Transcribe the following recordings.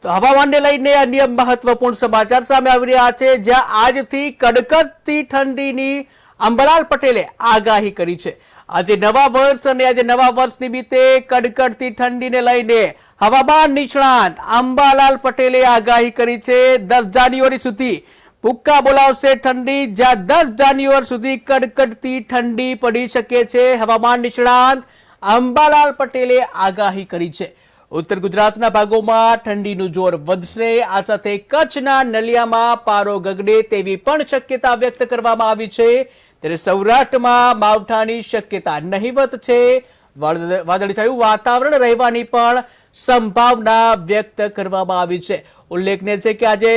તો હવામાનને લઈને અન્ય મહત્વપૂર્ણ સમાચાર સામે આવી રહ્યા છે, જ્યાં આજથી કડકડતી ઠંડીની અંબાલાલ પટેલે આગાહી કરી છે। આજે નવા વર્ષ અને આજે નવા વર્ષ નિમિત્તે કડકડતી ઠંડીને લઈને હવામાન નિષ્ણાત અંબાલાલ પટેલે આગાહી કરી છે। 10 જાન્યુઆરી સુધી ભૂક્કા બોલાવશે ઠંડી, જ્યાં 10 જાન્યુઆરી સુધી કડકડતી ઠંડી પડી શકે છે। હવામાન નિષ્ણાત અંબાલાલ પટેલે આગાહી કરી છે। उत्तर गुजरातना भागोमां ठंडीनुं जोर वधशे। आ साथे कच्छना नलियामां पारो गगडे तेवी पण शक्यता व्यक्त करवामां आवी छे, त्यारे सौराष्ट्रमां मावठानी शक्यता नहीवत छे। वादळछायुं वातावरण रहेवानी पण संभावना व्यक्त करवामां आवी छे। उल्लेखनीय छे के आजे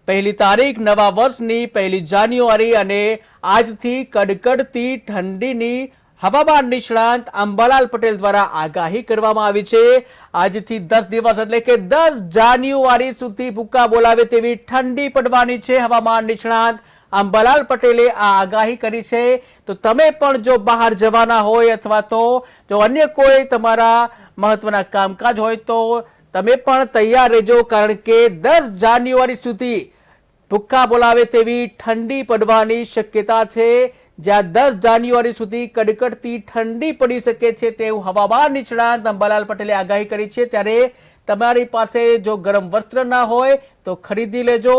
1 तारीख नवा वर्षनी 1 जान्युआरी अने आजथी कड़कड़ती ठंडीनी हवामान निष्णात अंबालाल पटेल द्वारा आगाही करवामां आवी छे। आजथी 10 दिवस एटले के 10 जान्युआरी सुधी भूक्का बोलावे तेवी ठंडी पड़वानी छे। हवामान निष्णात अंबालाल पटेले आ आगाही करी छे। तो तमे पण जो बहार जवाना होय अथवा तो जो अन्य कोई तमारा महत्वना कामकाज होय तो तमे पण तैयार रहेजो, कारण के 10 जान्युआरी सुधी भूक्का बोलावे तेवी ठंडी पड़वानी शक्यता छे। ज्यां 10 जान्युआरी सुधी कड़कड़ती ठंडी पड़ी सके छे तेवुं हवामान निष्णात अंबालाल पटेले आगाही करी छे। त्यारे तमारी पासे जो गरम वस्त्र ना होय तो खरीदी लेजो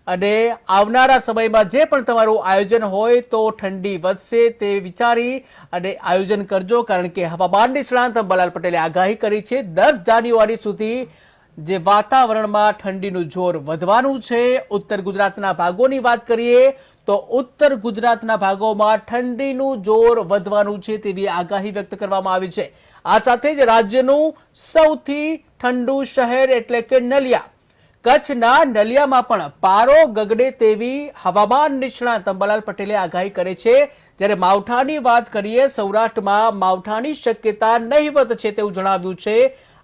अने आवनारा समयमां जे पण तमारुं आयोजन होय तो ठंडी वधशे ते विचारी अने आयोजन करजो, कारण के हवामान निष्णात अंबालाल पटेले आगाही करी छे 10 जान्युआरी सुधी जे वातावरणमां ठंडीनुं जोर वधवानुं छे। उत्तर गुजरातना भागोनी वात करीए तो उत्तर गुजरातना भागोमां ठंडीनुं जोर वधवानुं छे तेवी आगाही व्यक्त करवामां आवी छे। आ साथे ज राज्यनुं सौथी ठंडू शहेर एटले के नलिया, कच्छना नलियामां पण पारो गगडे तेवी हवामान निष्णात अंबालाल पटेले आगाही करे छे। ज्यारे मावठानी वात करीए सौराष्ट्रमां मावठानी शक्यता नहीवत छे तेवुं जणाव्युं छे।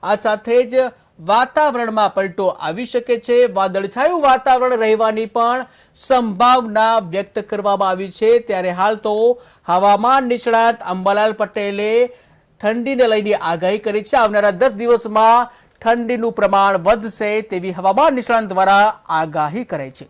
आ साथे ज वातावरणमां पलटो आवी शके छे। वादळछायुं वातावरण रहेवानी पण संभावना व्यक्त करवामां आवी छे। त्यारे हाल तो हवामान निष्णात अंबालाल पटेले ठंडीने लईने आगाही करी छे। आवनारा 10 दिवसमां ठंडीनुं प्रमाण वधशे तेवी हवामान निष्णात द्वारा आगाही कराई छे।